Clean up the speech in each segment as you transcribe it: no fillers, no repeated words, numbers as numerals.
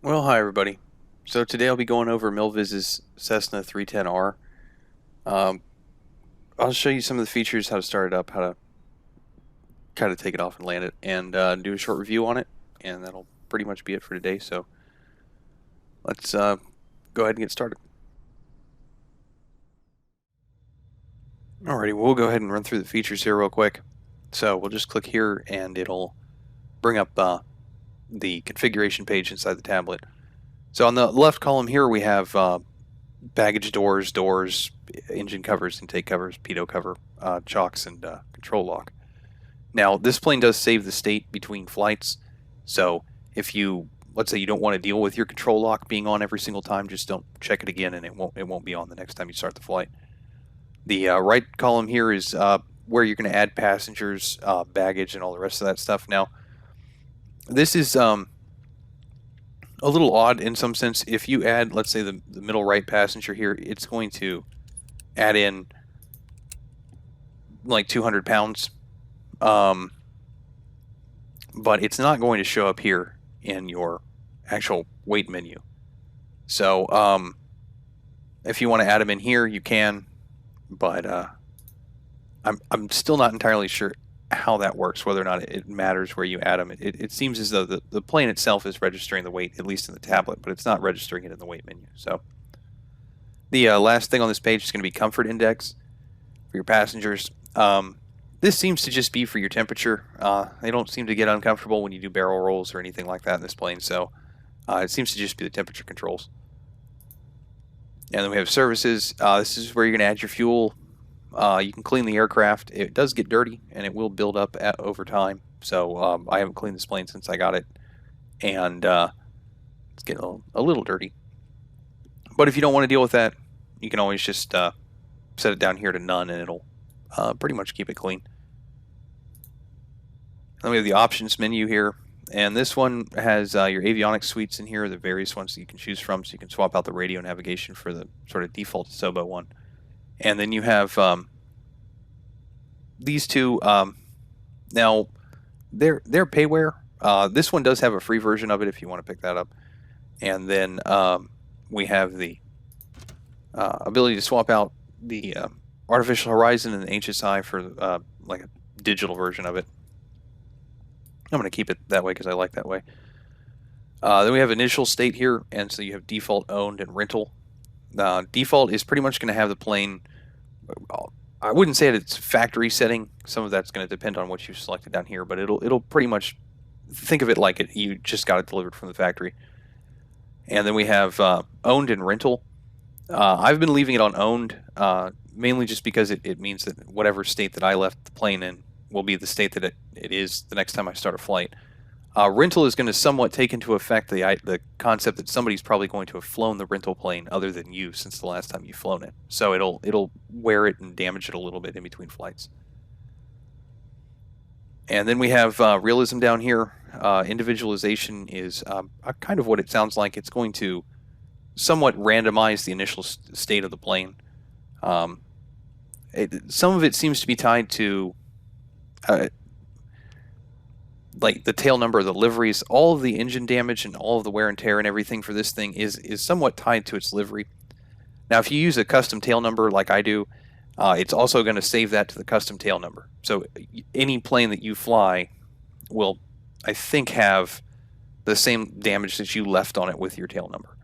Well, hi everybody. So today I'll be going over Milviz's Cessna 310R. Um, I'll show you some of the features, how to start it up, how to kind of take it off and land it, and do a short review on it, and that'll pretty much be it for today. So let's go ahead and get started. Alrighty, we'll go ahead and run through the features here real quick. So we'll just click here, and it'll bring up the configuration page inside the tablet. So on the left column here, we have baggage doors, engine covers, intake covers, pitot cover, chocks, and control lock. Now, this plane does save the state between flights, so if you, let's say you don't want to deal with your control lock being on every single time, just don't check it again, and it won't be on the next time you start the flight. The right column here is where you're going to add passengers, baggage, and all the rest of that stuff. Now, this is a little odd in some sense. If you add, let's say, the middle right passenger here, it's going to add in like 200 pounds. But it's not going to show up here in your actual weight menu. So if you want to add them in here, you can, but I'm still not entirely sure how that works, whether or not it matters where you add them. It seems as though the plane itself is registering the weight, at least in the tablet, but it's not registering it in the weight menu. So the last thing on this page is going to be comfort index for your passengers. This seems to just be for your temperature. They don't seem to get uncomfortable when you do barrel rolls or anything like that in this plane, so it seems to just be the temperature controls. And then we have services. This is where you're going to add your fuel. You can clean the aircraft. It does get dirty, and it will build up over time. So I haven't cleaned this plane since I got it, and it's getting a little dirty. But if you don't want to deal with that, you can always just set it down here to none, and it'll pretty much keep it clean. Then we have the options menu here, and this one has your avionics suites in here, the various ones that you can choose from, so you can swap out the radio navigation for the sort of default SOBO one. And then you have these two. Now, they're payware. This one does have a free version of it if you want to pick that up. And then we have the ability to swap out the Artificial Horizon and the HSI for like a digital version of it. I'm going to keep it that way because I like that way. Then we have initial state here, and so you have default, owned, and rental. Default is pretty much going to have the plane. I wouldn't say that it's factory setting. Some of that's going to depend on what you selected down here, but it'll pretty much think of it like you just got it delivered from the factory. And then we have owned and rental. I've been leaving it on owned, mainly just because it means that whatever state that I left the plane in will be the state that it is the next time I start a flight. Rental is going to somewhat take into effect the concept that somebody's probably going to have flown the rental plane other than you since the last time you've flown it. So it'll wear it and damage it a little bit in between flights. And then we have realism down here. Individualization is kind of what it sounds like. It's going to somewhat randomize the initial state of the plane. Some of it seems to be tied to like the tail number of the liveries. All of the engine damage and all of the wear and tear and everything for this thing is somewhat tied to its livery. Now, if you use a custom tail number like I do, it's also going to save that to the custom tail number. So any plane that you fly will, I think, have the same damage that you left on it with your tail number.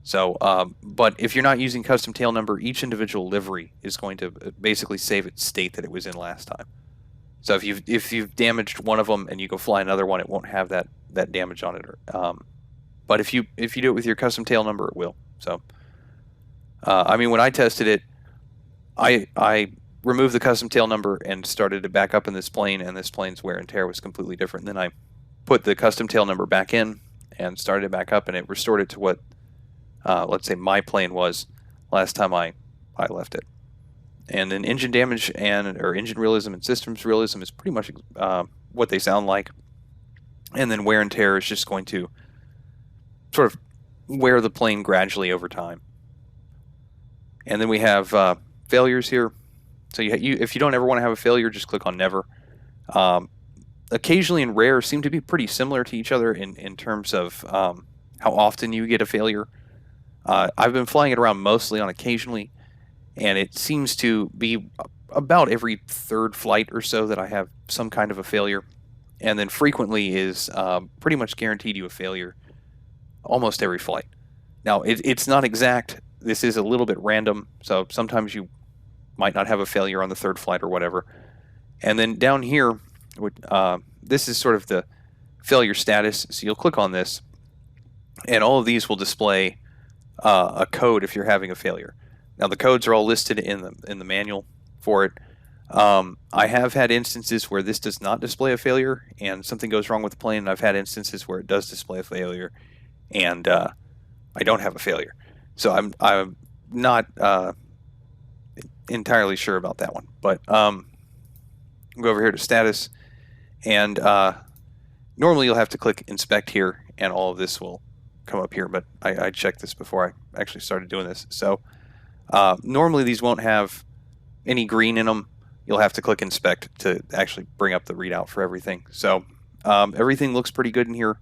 So, but if you're not using custom tail number, each individual livery is going to basically save its state that it was in last time. So if you've damaged one of them and you go fly another one, it won't have that damage on it. But if you do it with your custom tail number, it will. So, I mean, when I tested it, I removed the custom tail number and started to back up in this plane, and this plane's wear and tear was completely different. And then I put the custom tail number back in and started it back up, and it restored it to what, let's say, my plane was last time I left it. And then engine damage or engine realism and systems realism is pretty much what they sound like. And then wear and tear is just going to sort of wear the plane gradually over time. And then we have failures here. So if you don't ever want to have a failure, just click on never. Occasionally and rare seem to be pretty similar to each other in terms of how often you get a failure. I've been flying it around mostly on occasionally, and it seems to be about every third flight or so that I have some kind of a failure. And then frequently is pretty much guaranteed you a failure almost every flight. Now, it's not exact. This is a little bit random, so sometimes you might not have a failure on the third flight or whatever. And then down here, this is sort of the failure status. So you'll click on this, and all of these will display a code if you're having a failure. Now, the codes are all listed in the manual for it. I have had instances where this does not display a failure and something goes wrong with the plane, and I've had instances where it does display a failure and I don't have a failure. So I'm not entirely sure about that one. But go over here to status, and normally you'll have to click inspect here, and all of this will come up here. But I checked this before I actually started doing this. So normally these won't have any green in them. You'll have to click inspect to actually bring up the readout for everything. So everything looks pretty good in here.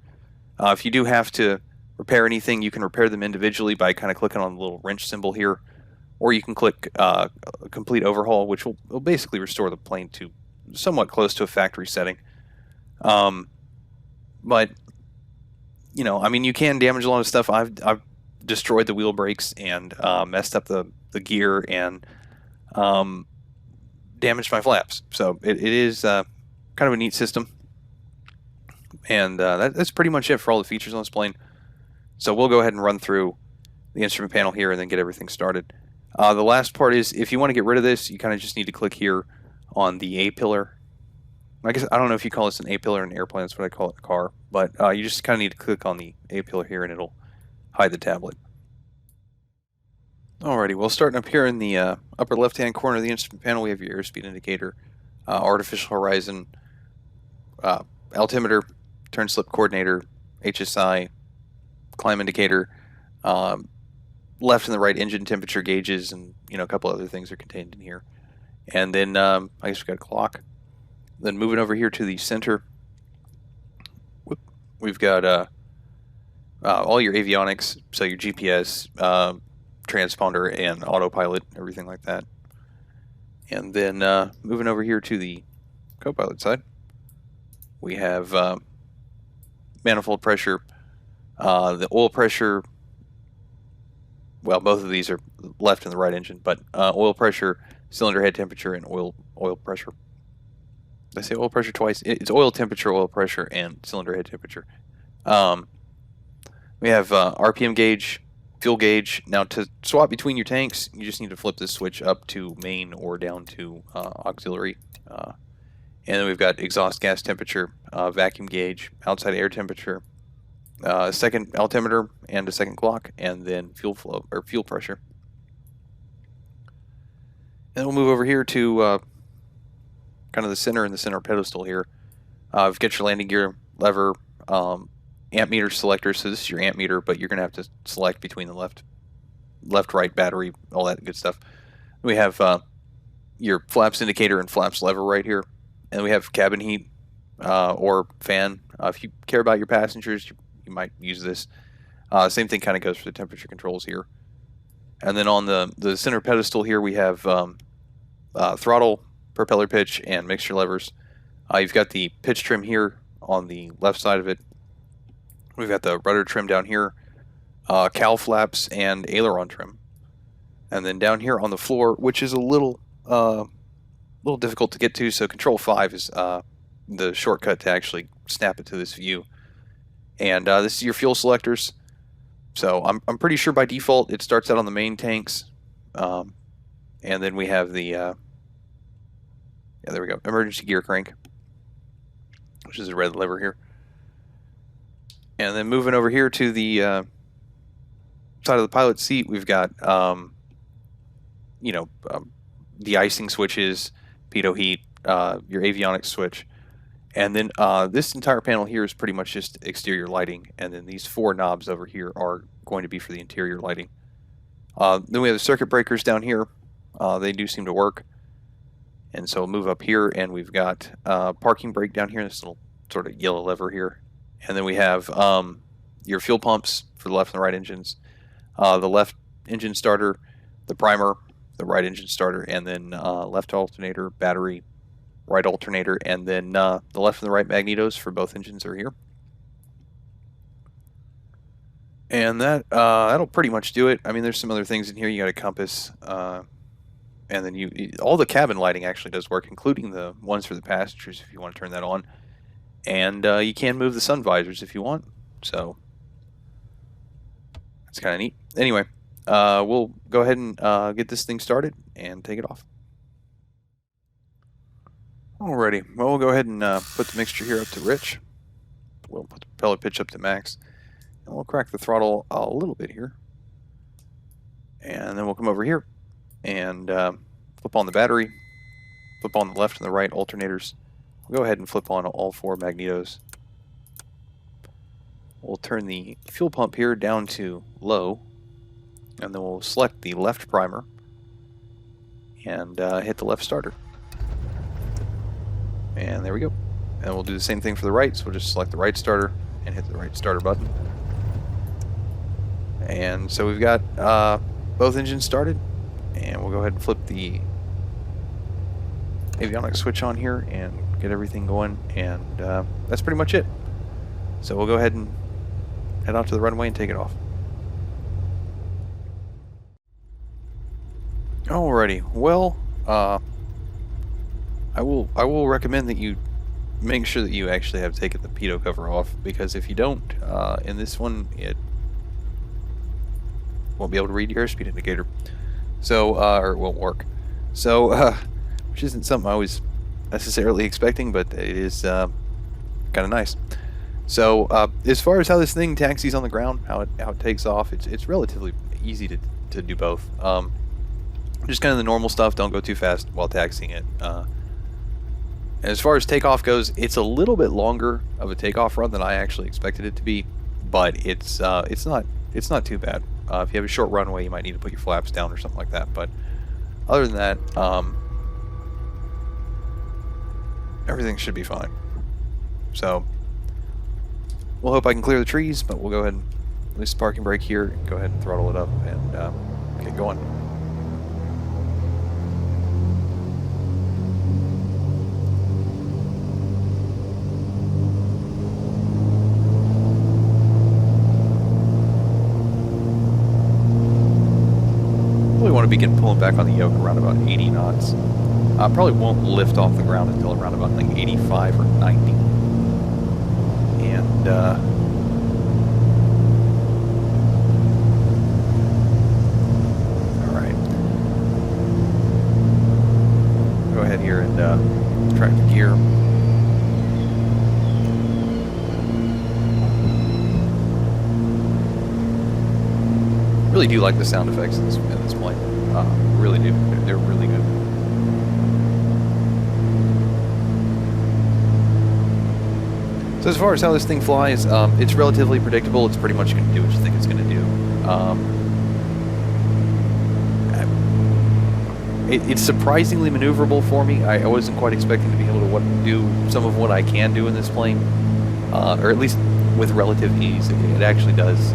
If you do have to repair anything, you can repair them individually by kind of clicking on the little wrench symbol here, or you can click complete overhaul, which will basically restore the plane to somewhat close to a factory setting. But you know, I mean, you can damage a lot of stuff. I've destroyed the wheel brakes and messed up the gear and damaged my flaps. So it is kind of a neat system. And that's pretty much it for all the features on this plane. So we'll go ahead and run through the instrument panel here and then get everything started. The last part is, if you want to get rid of this, you kind of just need to click here on the A-pillar. I guess I don't know if you call this an A-pillar in an airplane. That's what I call it in a car. But you just kind of need to click on the A-pillar here and it'll hide the tablet. Alrighty, well, starting up here in the upper left-hand corner of the instrument panel, we have your airspeed indicator, artificial horizon, altimeter, turn slip coordinator, HSI, climb indicator, left and the right engine temperature gauges, and a couple other things are contained in here. And then I guess we've got a clock. Then moving over here to the center, we've got all your avionics, so your GPS, transponder, and autopilot, everything like that. And then moving over here to the co-pilot side, we have manifold pressure, the oil pressure. Well, both of these are left and the right engine, but oil pressure, cylinder head temperature, and oil pressure. Did I say oil pressure twice? It's oil temperature, oil pressure, and cylinder head temperature. We have RPM gauge, fuel gauge. Now, to swap between your tanks, you just need to flip this switch up to main or down to auxiliary. And then we've got exhaust gas temperature, vacuum gauge, outside air temperature, a second altimeter and a second clock, and then fuel flow or fuel pressure. And we'll move over here to kind of the center pedestal here. We've got your landing gear lever, amp meter selector. So this is your amp meter, but you're going to have to select between the left, right battery, all that good stuff. We have your flaps indicator and flaps lever right here, and we have cabin heat or fan. If you care about your passengers, you might use this. Same thing kind of goes for the temperature controls here. And then on the center pedestal here, we have throttle, propeller pitch, and mixture levers. You've got the pitch trim here on the left side of it. We've got the rudder trim down here, cowl flaps, and aileron trim. And then down here on the floor, which is a little difficult to get to, so Control 5 is the shortcut to actually snap it to this view. And this is your fuel selectors. So I'm pretty sure by default it starts out on the main tanks, and then we have the yeah, there we go, emergency gear crank, which is the red lever here. And then moving over here to the side of the pilot seat, we've got de-icing switches, pitot heat, your avionics switch. And then this entire panel here is pretty much just exterior lighting, and then these four knobs over here are going to be for the interior lighting. Then we have the circuit breakers down here. They do seem to work. And so we'll move up here, and we've got parking brake down here, this little sort of yellow lever here. And then we have your fuel pumps, for the left and the right engines. The left engine starter, the primer, the right engine starter, and then left alternator, battery, right alternator, and then the left and the right magnetos for both engines are here. And that'll pretty much do it. I mean, there's some other things in here. You got a compass, and then all the cabin lighting actually does work, including the ones for the passengers if you want to turn that on. And you can move the sun visors if you want. So that's kind of neat. Anyway, we'll go ahead and get this thing started and take it off. Alrighty, well, we'll go ahead and put the mixture here up to rich. We'll put the propeller pitch up to max. And we'll crack the throttle a little bit here. And then we'll come over here and flip on the battery, flip on the left and the right alternators. We'll go ahead and flip on all 4 magnetos. We'll turn the fuel pump here down to low, and then we'll select the left primer and hit the left starter. And there we go. And we'll do the same thing for the right, so we'll just select the right starter and hit the right starter button. And so we've got both engines started, and we'll go ahead and flip the avionics switch on here and get everything going, and that's pretty much it. So we'll go ahead and head out to the runway and take it off. Alrighty, well, I will recommend that you make sure that you actually have taken the pitot cover off, because if you don't, in this one, it won't be able to read your airspeed indicator. So, or it won't work. So, which isn't something I was necessarily expecting, but it is kind of nice. So, as far as how this thing taxis on the ground, how it takes off, it's relatively easy to do both. Just kind of the normal stuff. Don't go too fast while taxiing it. And as far as takeoff goes, it's a little bit longer of a takeoff run than I actually expected it to be, but it's not too bad. If you have a short runway, you might need to put your flaps down or something like that. But other than that, everything should be fine. So we'll hope I can clear the trees, but we'll go ahead and release the parking brake here, go ahead and throttle it up, and get going. Want to begin pulling back on the yoke around about 80 knots. Probably won't lift off the ground until around about like 85 or 90. And all right, go ahead here and track the gear. Really do like the sound effects in this plane. Really do. They're really good. So as far as how this thing flies, it's relatively predictable. It's pretty much going to do what you think it's going to do. It's surprisingly maneuverable for me. I wasn't quite expecting to be able to do some of what I can do in this plane, or at least with relative ease. It actually does.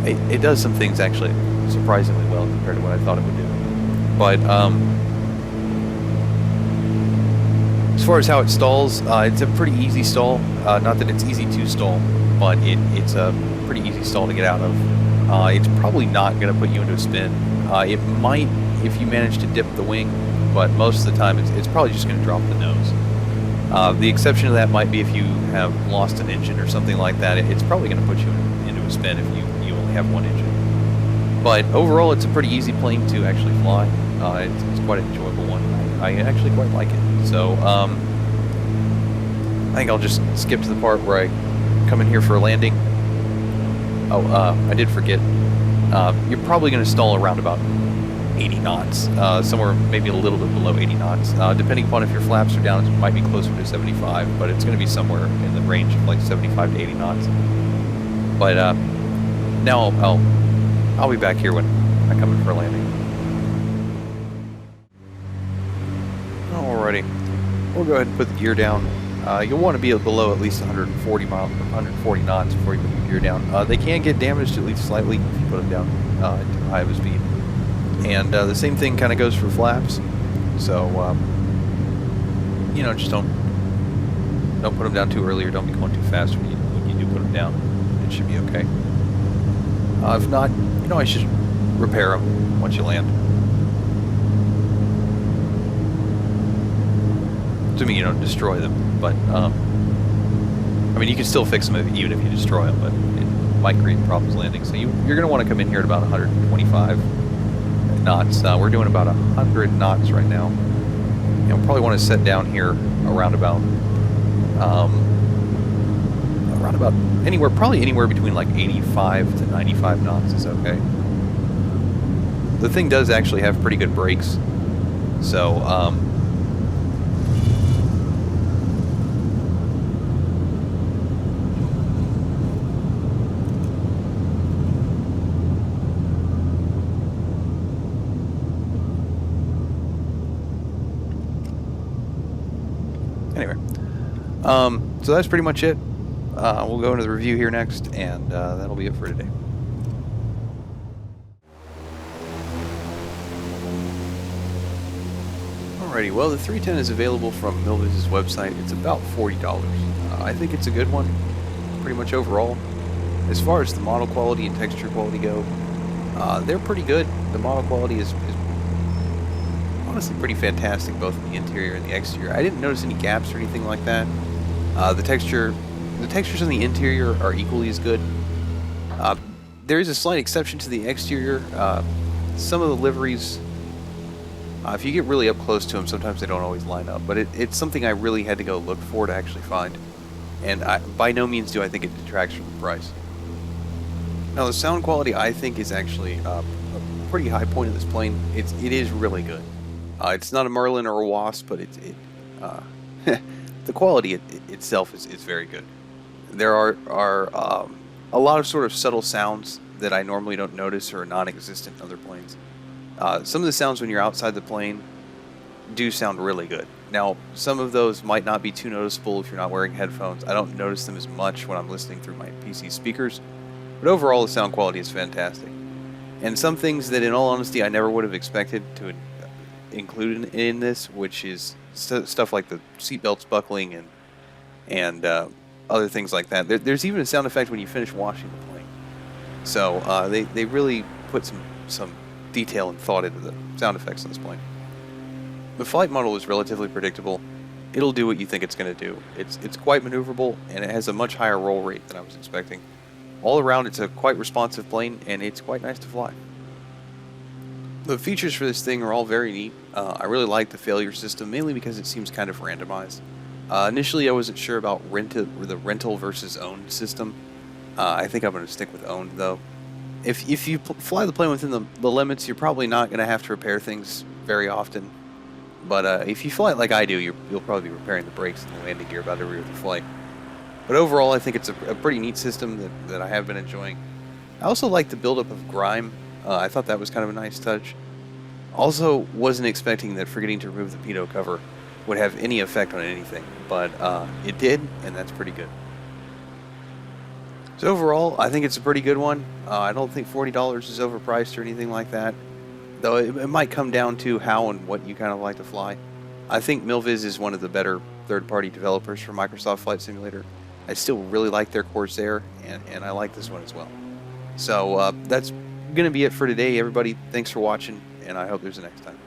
It does some things actually surprisingly well compared to what I thought it would do. But as far as how it stalls, it's a pretty easy stall. Not that it's easy to stall, but it's a pretty easy stall to get out of. It's probably not going to put you into a spin. It might if you manage to dip the wing, but most of the time it's probably just going to drop the nose. The exception to that might be if you have lost an engine or something like that. It's probably going to put you into a spin if you only have one engine. But overall, it's a pretty easy plane to actually fly. It's quite an enjoyable one. I actually quite like it. So I think I'll just skip to the part where I come in here for a landing. Oh, I did forget. You're probably going to stall around about 80 knots, somewhere maybe a little bit below 80 knots. Depending upon if your flaps are down, it might be closer to 75, but it's going to be somewhere in the range of like 75 to 80 knots. But now I'll be back here when I come in for a landing. Alrighty, we'll go ahead and put the gear down, You'll want to be below at least 140 knots before you put your gear down. They can get damaged at least slightly if you put them down too high of a speed. And the same thing kind of goes for flaps. So, just don't put them down too early, or don't be going too fast when you do put them down. It should be okay. If not, I should repair them once you land. To me, you don't destroy them, but you can still fix them even if you destroy them, but it might create problems landing. So you're going to want to come in here at about 125 knots. We're doing about 100 knots right now, and we'll probably want to set down here around about anywhere between like 85 to 95 knots is okay. The thing does actually have pretty good brakes, so anyway, so that's pretty much it. We'll go into the review here next, and that'll be it for today. Alrighty, well, the 310 is available from Milviz's website. It's about $40. I think it's a good one, pretty much overall. As far as the model quality and texture quality go, they're pretty good. The model quality is honestly pretty fantastic, both in the interior and the exterior. I didn't notice any gaps or anything like that. The textures on the interior are equally as good. There is a slight exception to the exterior. Some of the liveries, if you get really up close to them, sometimes they don't always line up, but it's something I really had to go look for to actually find. And by no means do I think it detracts from the price. Now, the sound quality, I think, is actually a pretty high point of this plane. It is really good. It's not a Merlin or a Wasp, but the quality itself is very good. There are a lot of sort of subtle sounds that I normally don't notice or are non-existent in other planes. Some of the sounds when you're outside the plane do sound really good. Now, some of those might not be too noticeable if you're not wearing headphones. I don't notice them as much when I'm listening through my PC speakers, but overall the sound quality is fantastic. And some things that, in all honesty, I never would have expected to include in this, which is stuff like the seatbelts buckling and other things like that. There's even a sound effect when you finish washing the plane. So they really put some detail and thought into the sound effects on this plane. The flight model is relatively predictable. It'll do what you think it's going to do. It's quite maneuverable, and it has a much higher roll rate than I was expecting. All around, it's a quite responsive plane, and it's quite nice to fly. The features for this thing are all very neat. I really like the failure system, mainly because it seems kind of randomized. Initially, I wasn't sure about the rental versus owned system. I think I'm going to stick with owned, though. If you fly the plane within the limits, you're probably not going to have to repair things very often. But if you fly it like I do, you'll probably be repairing the brakes and the landing gear about every other flight. But overall, I think it's a pretty neat system that I have been enjoying. I also like the buildup of grime. I thought that was kind of a nice touch. Also, wasn't expecting that forgetting to remove the pitot cover would have any effect on anything, but it did, and that's pretty good. So overall, I think it's a pretty good one. I don't think $40 is overpriced or anything like that, though it might come down to how and what you kind of like to fly. I think Milviz is one of the better third-party developers for Microsoft Flight Simulator. I still really like their Corsair, and I like this one as well. So that's going to be it for today, everybody. Thanks for watching, and I hope there's a next time.